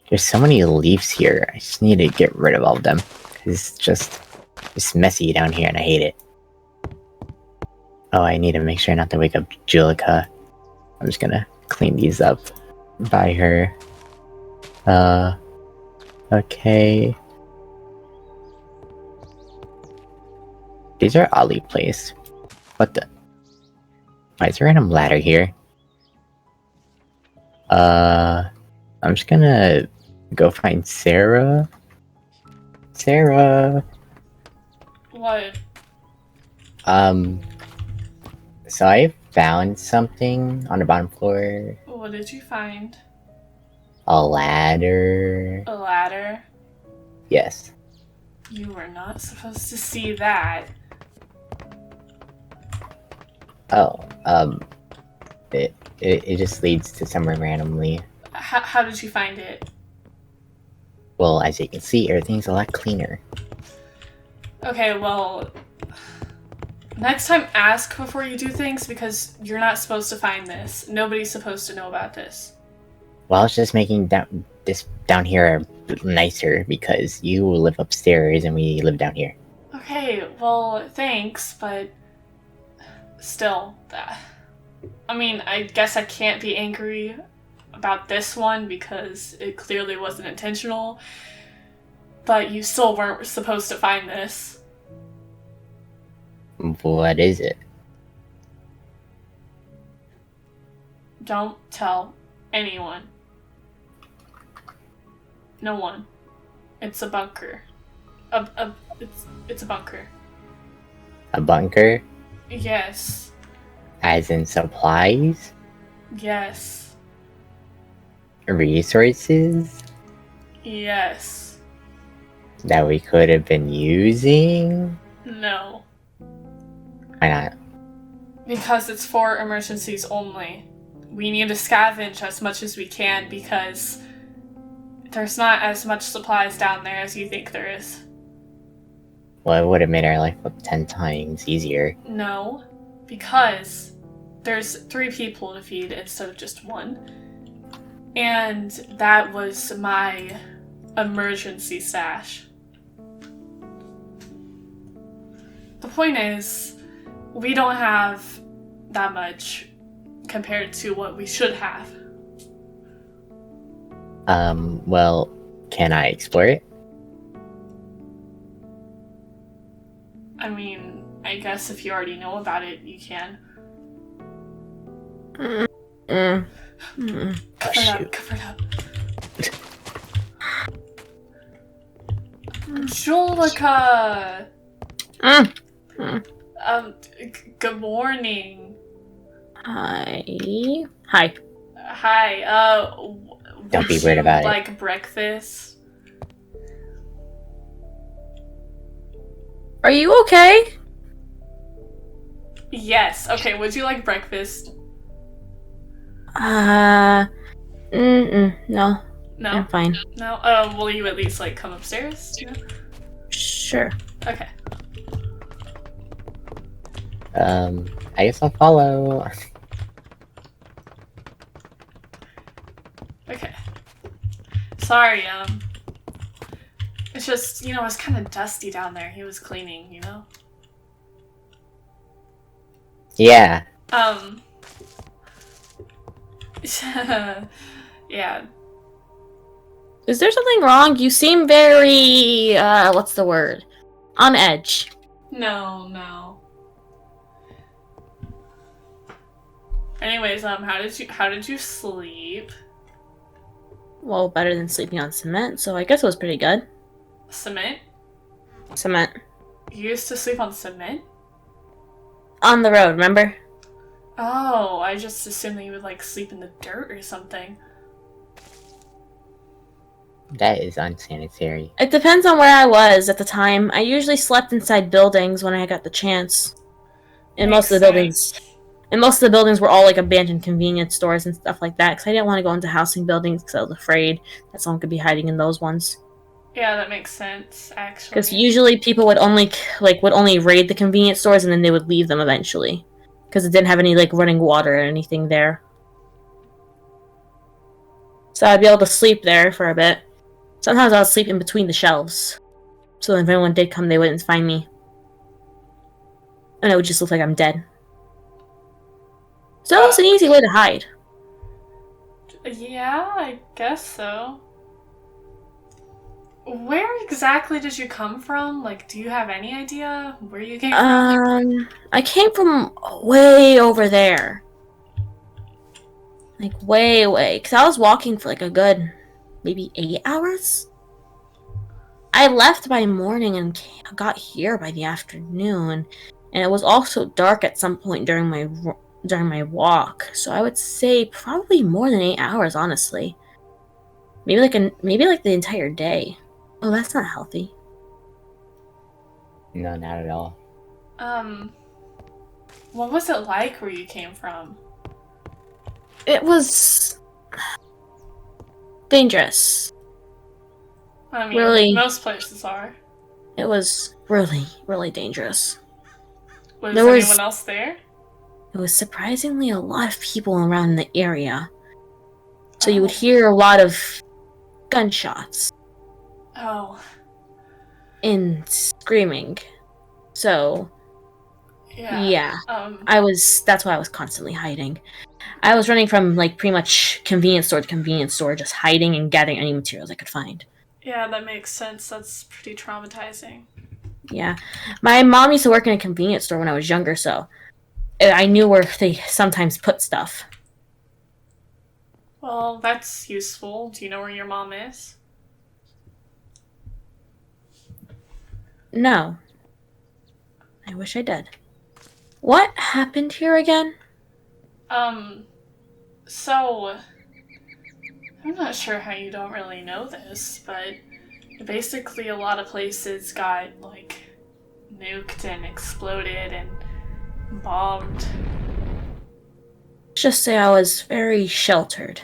There's so many leaves here. I just need to get rid of all of them. It's just messy down here and I hate it. Oh, I need to make sure not to wake up Juleka. I'm just gonna clean these up by her. Okay. These are oddly placed. What the? Why is there a random ladder here? I'm just gonna go find Sarah. Sarah! What? So I found something on the bottom floor. What did you find? A ladder. A ladder? Yes. You were not supposed to see that. Oh, it just leads to somewhere randomly. How did you find it? Well, as you can see, everything's a lot cleaner. Okay, well, next time ask before you do things because you're not supposed to find this. Nobody's supposed to know about this. Well, I was just making this down here nicer because you live upstairs and we live down here. Okay, well, thanks, but still, I mean, I guess I can't be angry about this one because it clearly wasn't intentional, but you still weren't supposed to find this. What is it? Don't tell anyone. No one. It's a bunker. It's a bunker. A bunker? Yes. As in supplies? Yes. Resources? Yes. That we could have been using? No. Why not? Because it's for emergencies only. We need to scavenge as much as we can because there's not as much supplies down there as you think there is. Well, it would have made our life 10 times easier. No, because there's 3 people to feed instead of just 1. And that was my emergency stash. The point is, we don't have that much compared to what we should have. Well, can I explore it? I mean, I guess if you already know about it, you can. Cover it up. Juleka! Good morning. Hi. Hi, Don't be weird about it. Like breakfast? Are you okay? Yes. Okay, would you like breakfast? No. No? I'm fine. No? Will you at least, like, come upstairs? No? Sure. Okay. I guess I'll follow. Okay. Sorry, it's just, you know, it's kind of dusty down there. He was cleaning, you know? Yeah. Yeah. Is there something wrong? You seem very, what's the word? On edge. No. Anyways, how did you sleep? Well, better than sleeping on cement, so I guess it was pretty good. Cement? Cement. You used to sleep on cement? On the road, remember? Oh, I just assumed that you would, like, sleep in the dirt or something. That is unsanitary. It depends on where I was at the time. I usually slept inside buildings when I got the chance. And most of the buildings were all like abandoned convenience stores and stuff like that, because I didn't want to go into housing buildings because I was afraid that someone could be hiding in those ones. Yeah, that makes sense, actually. Because usually people would only raid the convenience stores and then they would leave them eventually, because it didn't have any like running water or anything there. So I'd be able to sleep there for a bit. Sometimes I would sleep in between the shelves. So if anyone did come, they wouldn't find me. And it would just look like I'm dead. So it was an easy way to hide. Yeah, I guess so. Where exactly did you come from? Like, do you have any idea where you came from? I came from way over there. Like, way. Because I was walking for like a good, maybe 8 hours? I left by morning and got here by the afternoon. And it was also dark at some point during my walk. So I would say probably more than 8 hours, honestly. Maybe like the entire day. Oh, that's not healthy. No, not at all. What was it like where you came from? It was dangerous. I mean, really, most places are. It was really dangerous. Was anyone else there? There was surprisingly a lot of people around the area. So you would hear a lot of gunshots. Oh. And screaming. So yeah. That's why I was constantly hiding. I was running from like pretty much convenience store to convenience store, just hiding and gathering any materials I could find. Yeah, that makes sense. That's pretty traumatizing. Yeah. My mom used to work in a convenience store when I was younger, so I knew where they sometimes put stuff. Well, that's useful. Do you know where your mom is? No. I wish I did. What happened here again? So I'm not sure how you don't really know this, but basically a lot of places got, like, nuked and exploded and bombed. Let's just say I was very sheltered.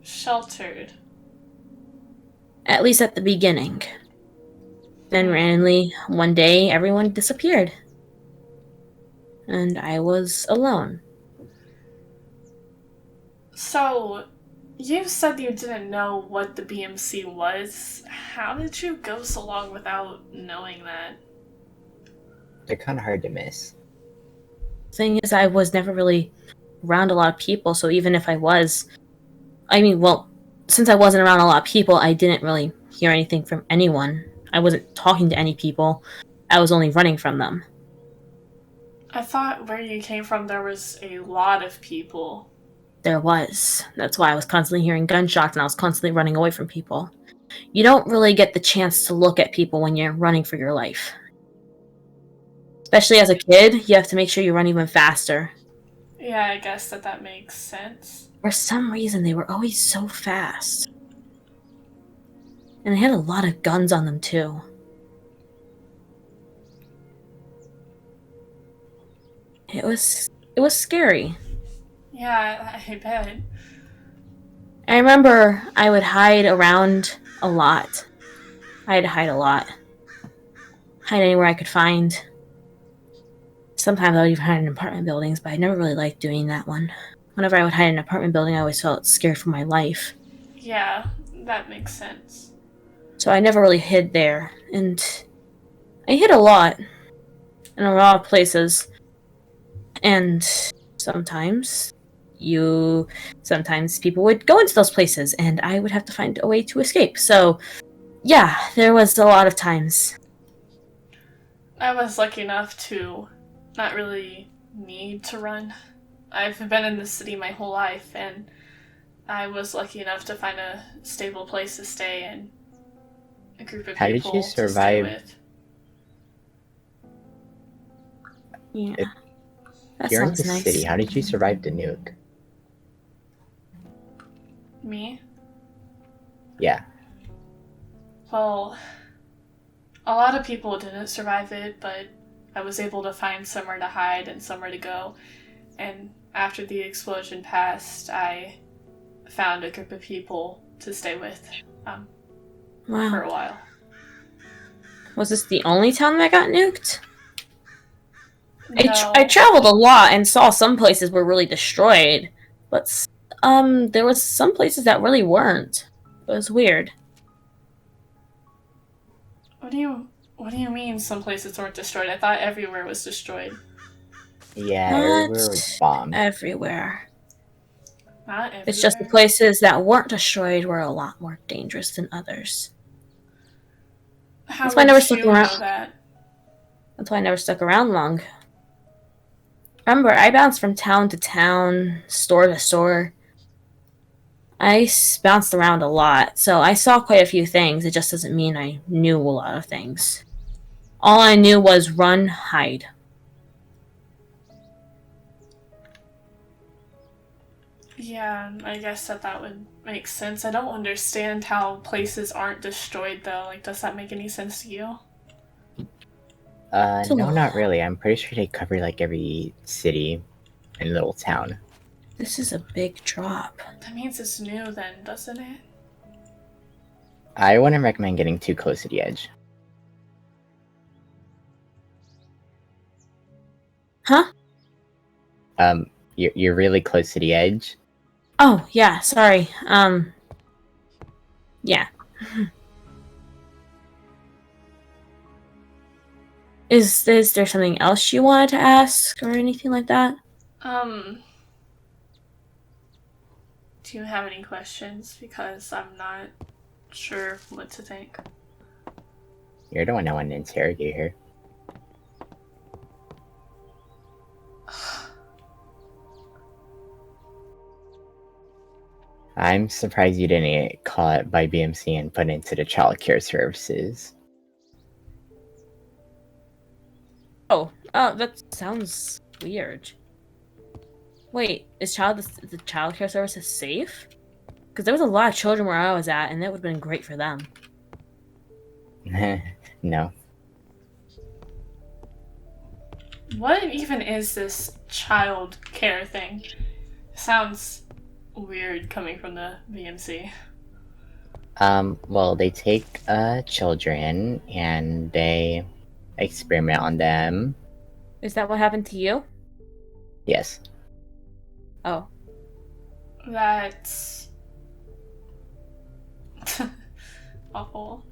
Sheltered? At least at the beginning. Then randomly, one day, everyone disappeared. And I was alone. So, you said you didn't know what the BMC was. How did you go so long without knowing that? They're kind of hard to miss. Thing is, I was never really around a lot of people, so even if I was... since I wasn't around a lot of people, I didn't really hear anything from anyone. I wasn't talking to any people. I was only running from them. I thought where you came from there was a lot of people. There was. That's why I was constantly hearing gunshots and I was constantly running away from people. You don't really get the chance to look at people when you're running for your life. Especially as a kid, you have to make sure you run even faster. Yeah, I guess that makes sense. For some reason, they were always so fast. And they had a lot of guns on them, too. It was scary. Yeah, I bet. I remember I would hide around a lot. I had to hide a lot. Hide anywhere I could find. Sometimes I would even hide in apartment buildings, but I never really liked doing that one. Whenever I would hide in an apartment building, I always felt scared for my life. Yeah, that makes sense. So I never really hid there. And I hid a lot. In a lot of places. And sometimes people would go into those places and I would have to find a way to escape. So yeah, there was a lot of times. I was lucky enough to not really need to run. I've been in the city my whole life and I was lucky enough to find a stable place to stay and a group of How people did you survive? to stay with. Yeah. That You're in sounds the nice. city. How did you survive the nuke? Me? Yeah. Well, a lot of people didn't survive it, but I was able to find somewhere to hide and somewhere to go. And after the explosion passed, I found a group of people to stay with for a while. Was this the only town that got nuked? No. I traveled a lot and saw some places were really destroyed, but There was some places that really weren't. It was weird. What do you mean some places weren't destroyed? I thought everywhere was destroyed. Yeah, Not everywhere was bombed. everywhere. Not everywhere. It's just the places that weren't destroyed were a lot more dangerous than others. How That's why I would never you stuck know around. that? That's why I never stuck around long. Remember, I bounced from town to town, store to store. Bounced around a lot, so I saw quite a few things. It just doesn't mean I knew a lot of things. All I knew was run, hide. Yeah, I guess that would make sense. I don't understand how places aren't destroyed, though. Like, does that make any sense to you? No, not really. I'm pretty sure they cover like every city and little town. This is a big drop. That means it's new then, doesn't it? I wouldn't recommend getting too close to the edge. Huh? You're really close to the edge. Oh, yeah, sorry. Yeah. Is there something else you wanted to ask or anything like that? Do you have any questions? Because I'm not sure what to think. You're the one I want to interrogate her. I'm surprised you didn't get caught by BMC and put into the child care services. Oh, that sounds weird. Wait, is the child care services safe? Because there was a lot of children where I was at, and that would have been great for them. No. What even is this child care thing? Sounds weird coming from the VMC. Well, they take children and they experiment on them. Is that what happened to you? Yes. Oh. That's awful.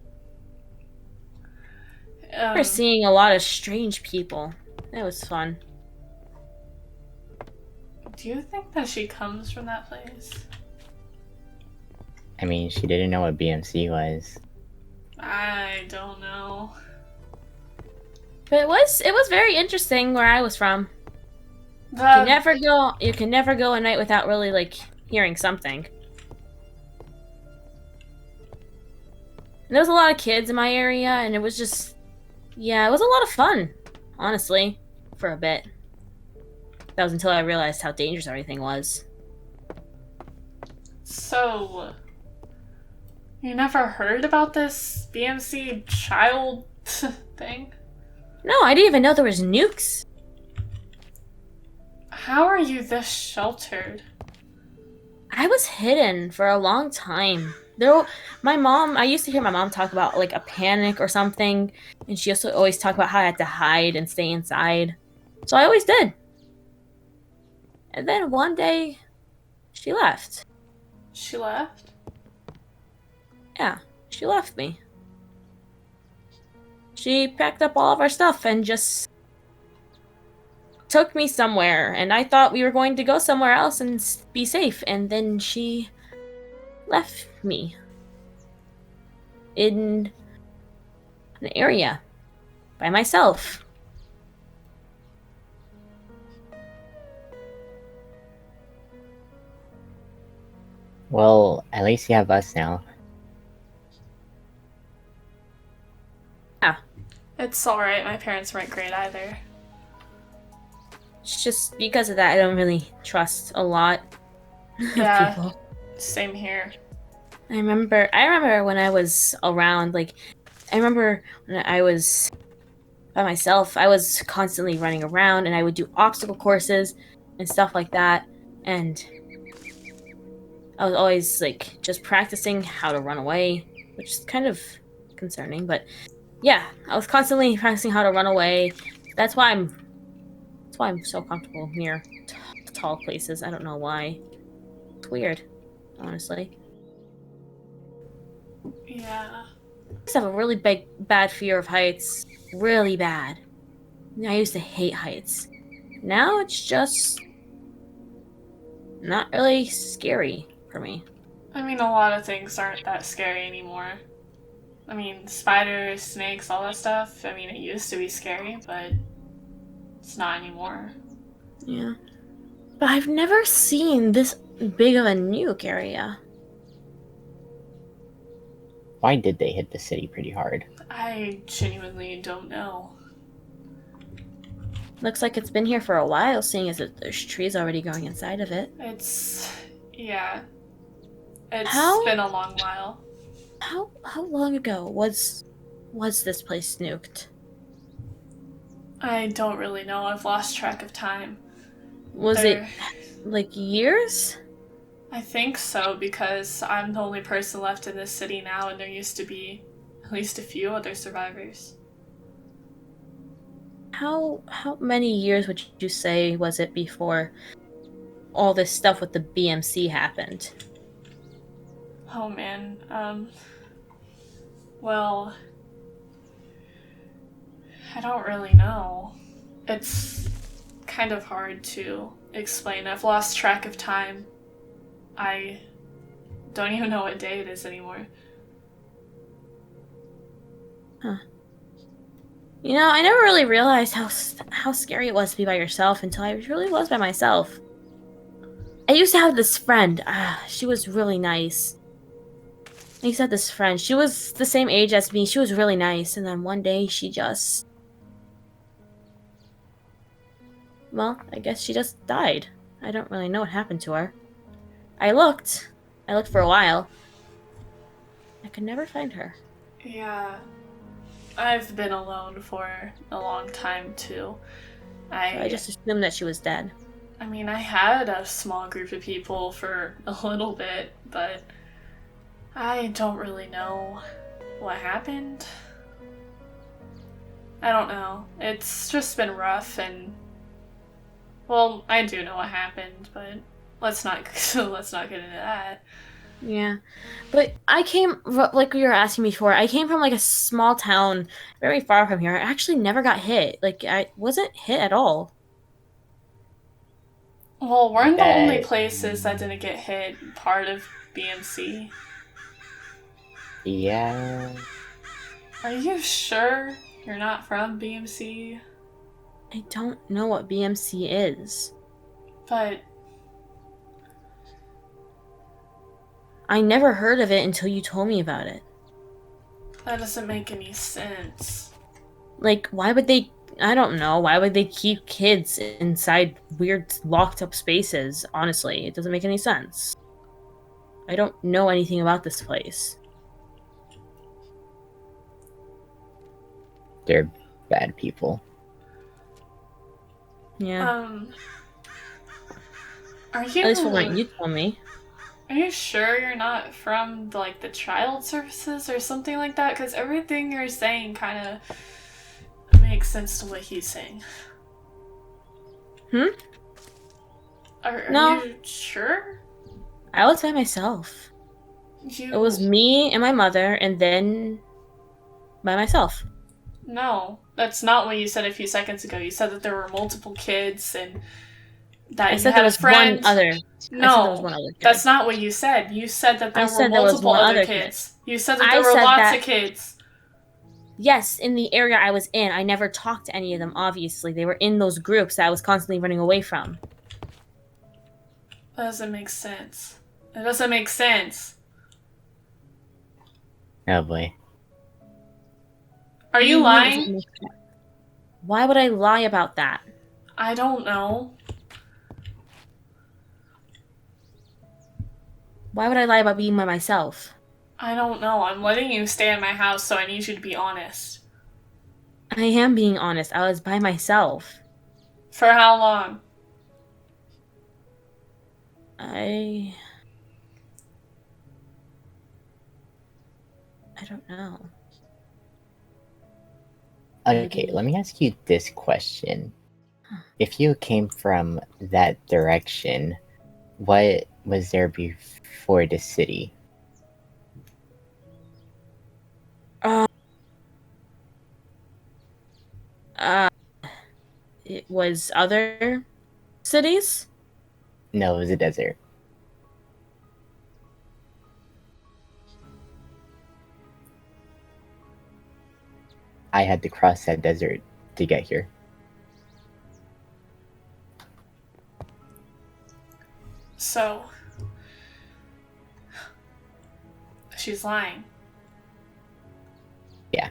We're seeing a lot of strange people. It was fun. Do you think that she comes from that place? I mean, she didn't know what BMC was. I don't know. But it was very interesting where I was from. You can never go a night without really like hearing something. And there was a lot of kids in my area, and it was just, yeah, it was a lot of fun, honestly, for a bit. That was until I realized how dangerous everything was. So, you never heard about this BMC child thing? No, I didn't even know there was nukes. How are you this sheltered? I was hidden for a long time. I used to hear my mom talk about like a panic or something, and she also always talked about how I had to hide and stay inside. So I always did. And then one day, she left. She left? Yeah, she left me. She packed up all of our stuff and just took me somewhere, and I thought we were going to go somewhere else and be safe, and then she left me in an area by myself. Well, at least you have us now. Yeah. It's alright, my parents weren't great either. It's just because of that I don't really trust a lot of Yeah. people. Same here. I remember when I was around, like, I remember when I was by myself, I was constantly running around, and I would do obstacle courses and stuff like that, and I was always, like, just practicing how to run away, which is kind of concerning, but yeah, I was constantly practicing how to run away. That's why I'm so comfortable near tall places. I don't know why. looked weird, honestly. Yeah. I used to have a really bad fear of heights. Really bad. I used to hate heights. Now it's just not really scary for me. I mean, a lot of things aren't that scary anymore. I mean, spiders, snakes, all that stuff. I mean, it used to be scary, but it's not anymore. Yeah. But I've never seen this big of a nuke area. Why did they hit the city pretty hard? I genuinely don't know. Looks like it's been here for a while, seeing as there's trees already growing inside of it. Yeah. It's How- been a long while. How long ago was this place nuked? I don't really know. I've lost track of time. Was it like years? I think so, because I'm the only person left in this city now, and there used to be at least a few other survivors. How many years would you say was it before all this stuff with the BMC happened? Oh man, well, I don't really know. It's kind of hard to explain. I've lost track of time. I don't even know what day it is anymore. Huh. You know, I never really realized how scary it was to be by yourself until I really was by myself. I used to have this friend. She was really nice. I used to have this friend. She was the same age as me. She was really nice. And then one day she just... Well, I guess she just died. I don't really know what happened to her. I looked for a while. I could never find her. Yeah. I've been alone for a long time, too. I just assumed that she was dead. I mean, I had a small group of people for a little bit, but I don't really know what happened. I don't know. It's just been rough, and well, I do know what happened, but let's not get into that. Yeah, but I came, like you were asking me before, I came from like a small town very far from here. I actually never got hit. Like, I wasn't hit at all. Well, weren't the only places that didn't get hit part of BMC? Yeah. Are you sure you're not from BMC? I don't know what BMC is. But I never heard of it until you told me about it. that doesn't make any sense. Like, why would they... I don't know. Why would they keep kids inside weird locked up spaces? Honestly, it doesn't make any sense. I don't know anything about this place. They're bad people. Yeah. Are you... At least from what you told me. Are you sure you're not from, like, the child services or something like that? Because everything you're saying kind of makes sense to what he's saying. Are No. you sure? I was by myself. It was me and my mother, and then by myself. No, that's not what you said a few seconds ago. You said that there were multiple kids and that I you said had there a was friend. one other. No, that's not what you said. You said that there were multiple other kids. You said that there were lots of kids. Yes, in the area I was in, I never talked to any of them, obviously. They were in those groups that I was constantly running away from. That doesn't make sense. It doesn't make sense. Oh boy. Are you lying? Why would I lie about that? I don't know. Why would I lie about being by myself? I don't know. I'm letting you stay in my house, so I need you to be honest. I am being honest. I was by myself. For how long? I don't know. Okay, let me ask you this question. If you came from that direction, what was there before the city? It was other cities? No, it was a desert. I had to cross that desert to get here. So, she's lying. Yeah.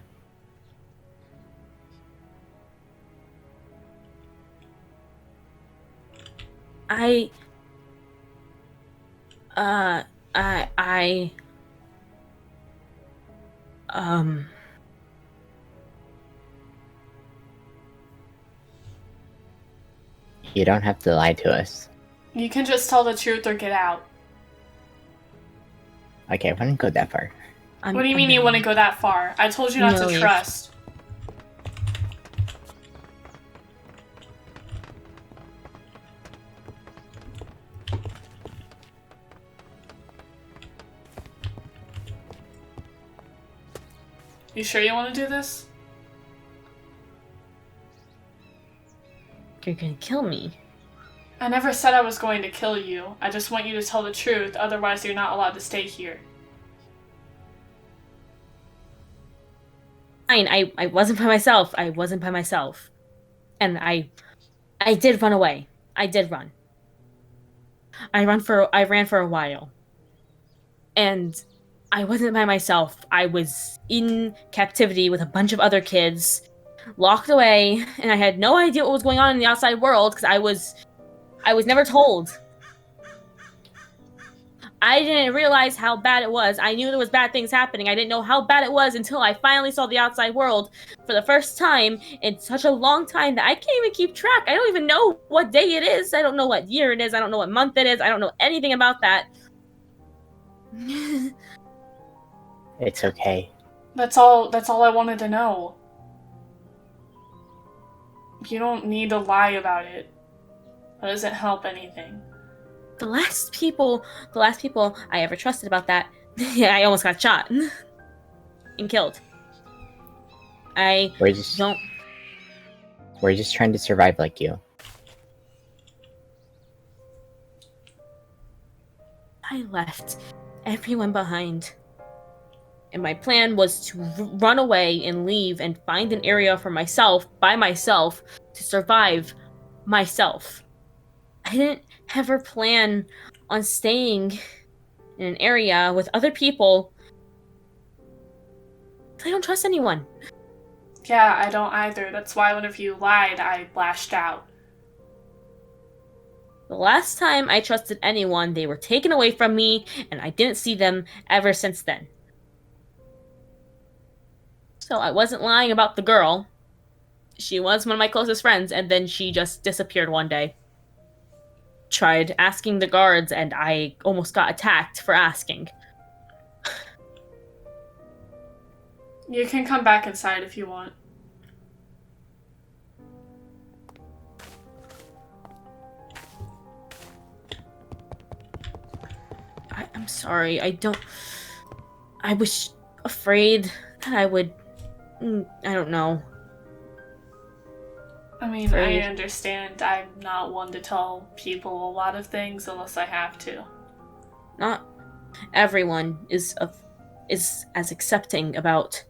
You don't have to lie to us. You can just tell the truth or get out. Okay, I wouldn't go that far. What do you mean you wouldn't go that far? I told you not to trust. You sure you want to do this? You're gonna kill me. I never said I was going to kill you. I just want you to tell the truth, otherwise you're not allowed to stay here. Fine, I wasn't by myself. I wasn't by myself. And I did run away. I did run. I ran for a while. And I wasn't by myself. I was in captivity with a bunch of other kids, locked away, and I had no idea what was going on in the outside world because I was never told. I didn't realize how bad it was. I knew there was bad things happening. I didn't know how bad it was until I finally saw the outside world for the first time in such a long time that I can't even keep track. I don't even know what day it is. I don't know what year it is. I don't know what month it is. I don't know anything about that. It's okay. That's all I wanted to know. You don't need to lie about it. That doesn't help anything. The last people I ever trusted about that, yeah, I almost got shot and killed. We're just trying to survive like you. I left everyone behind. And my plan was to run away and leave and find an area for myself, by myself, to survive myself. I didn't ever plan on staying in an area with other people. I don't trust anyone. Yeah, I don't either. That's why whenever you lied, I lashed out. The last time I trusted anyone, they were taken away from me, and I didn't see them ever since then. So I wasn't lying about the girl. She was one of my closest friends, and then she just disappeared one day. Tried asking the guards, and I almost got attacked for asking. You can come back inside if you want. I'm sorry, I was afraid that I would... I don't know. I mean, I understand. I'm not one to tell people a lot of things unless I have to. Not everyone is as accepting about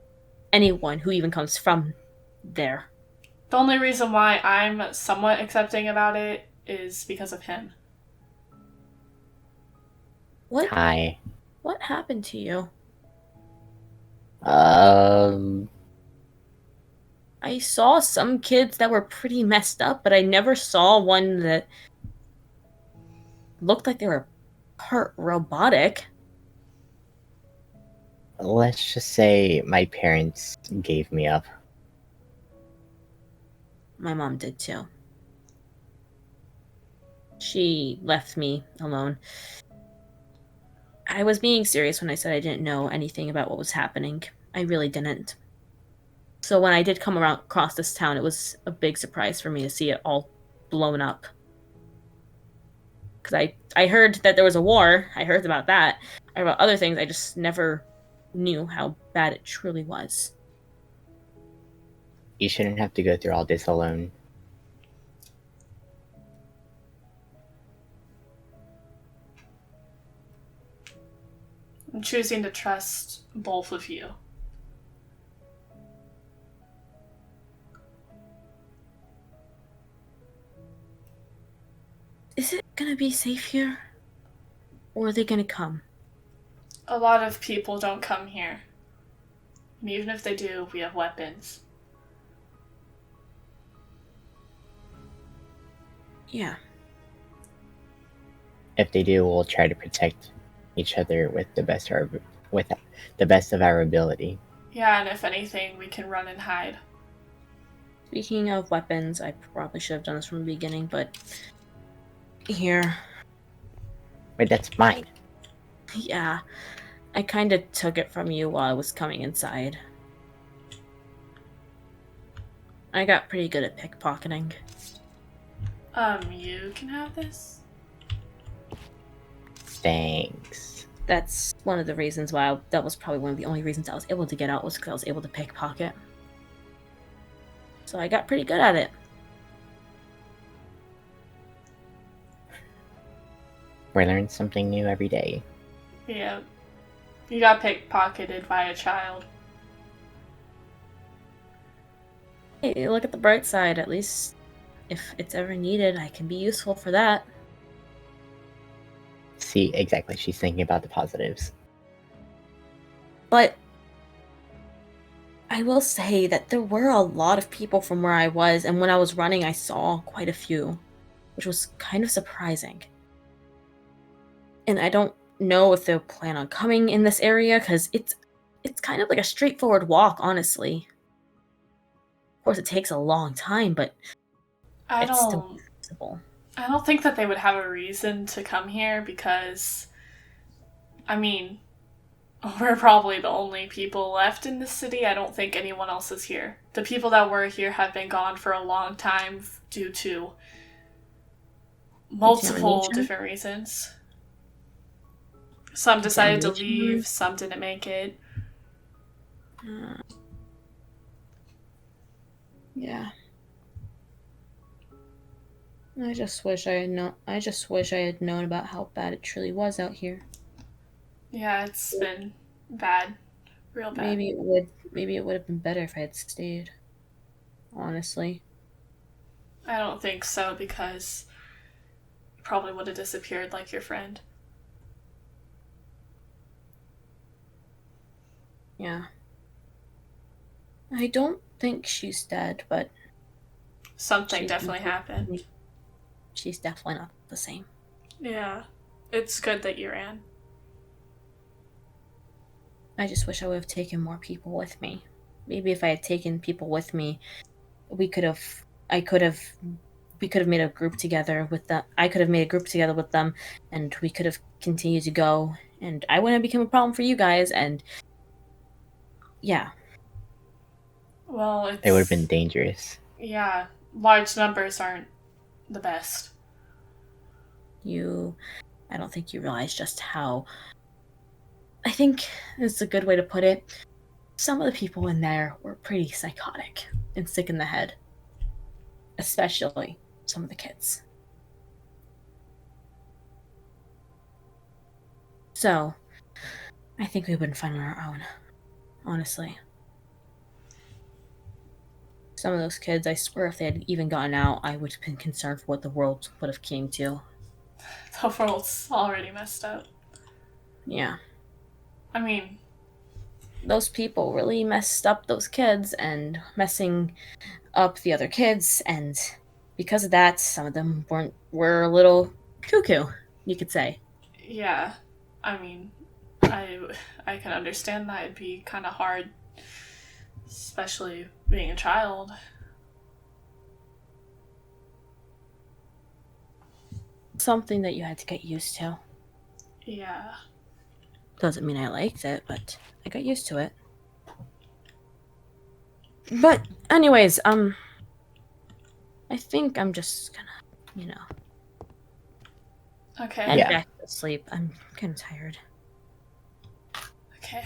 anyone who even comes from there. The only reason why I'm somewhat accepting about it is because of him. Hi. What happened to you? I saw some kids that were pretty messed up, but I never saw one that looked like they were part robotic. Let's just say my parents gave me up. My mom did too. She left me alone. I was being serious when I said I didn't know anything about what was happening. I really didn't. So when I did come across this town, it was a big surprise for me to see it all blown up. Because I heard that there was a war. I heard about that. I heard about other things. I just never knew how bad it truly was. You shouldn't have to go through all this alone. I'm choosing to trust both of you. Is it gonna be safe here? Or are they gonna come? A lot of people don't come here. And even if they do, we have weapons. Yeah. If they do, we'll try to protect each other with the best of our ability. Yeah, and if anything, we can run and hide. Speaking of weapons, I probably should have done this from the beginning, but here. Wait, that's mine. Yeah. I kind of took it from you while I was coming inside. I got pretty good at pickpocketing. You can have this? Thanks. That's one of the reasons why that was probably one of the only reasons I was able to get out was because I was able to pickpocket. So I got pretty good at it. We learn something new every day. Yeah. You got pickpocketed by a child. Hey, look at the bright side. At least if it's ever needed, I can be useful for that. See, exactly. She's thinking about the positives. But I will say that there were a lot of people from where I was, and when I was running, I saw quite a few, which was kind of surprising. And I don't know if they'll plan on coming in this area, because it's kind of like a straightforward walk, honestly. Of course, it takes a long time, but it's still possible. I don't think that they would have a reason to come here because, I mean, we're probably the only people left in this city. I don't think anyone else is here. The people that were here have been gone for a long time due to multiple different reasons. Some decided to leave, some didn't make it. Yeah. I just wish I had known about how bad it truly was out here. Yeah, it's been bad. Real bad. Maybe it would have been better if I had stayed. Honestly. I don't think so, because you probably would have disappeared like your friend. Yeah. I don't think she's dead, but something definitely happened. She's definitely not the same. Yeah. It's good that you ran. I just wish I would have taken more people with me. Maybe if I had taken people with me, we could have made a group together with them. I could have made a group together with them, and we could have continued to go, and I wouldn't have become a problem for you guys, and yeah. Well, it would have been dangerous. Yeah, large numbers aren't the best. I don't think you realize just how. I think it's a good way to put it. Some of the people in there were pretty psychotic and sick in the head. Especially some of the kids. So, I think we wouldn't find on our own. Honestly. Some of those kids, I swear if they had even gotten out, I would have been concerned for what the world would have came to. The world's already messed up. Yeah. I mean, those people really messed up those kids and messing up the other kids, and because of that, some of them were a little cuckoo, you could say. Yeah. I mean, I can understand that. It'd be kind of hard, especially being a child. Something that you had to get used to. Yeah. Doesn't mean I liked it, but I got used to it. But anyways, I think I'm just gonna, Okay. and Yeah. back to sleep. I'm kind of tired. Okay.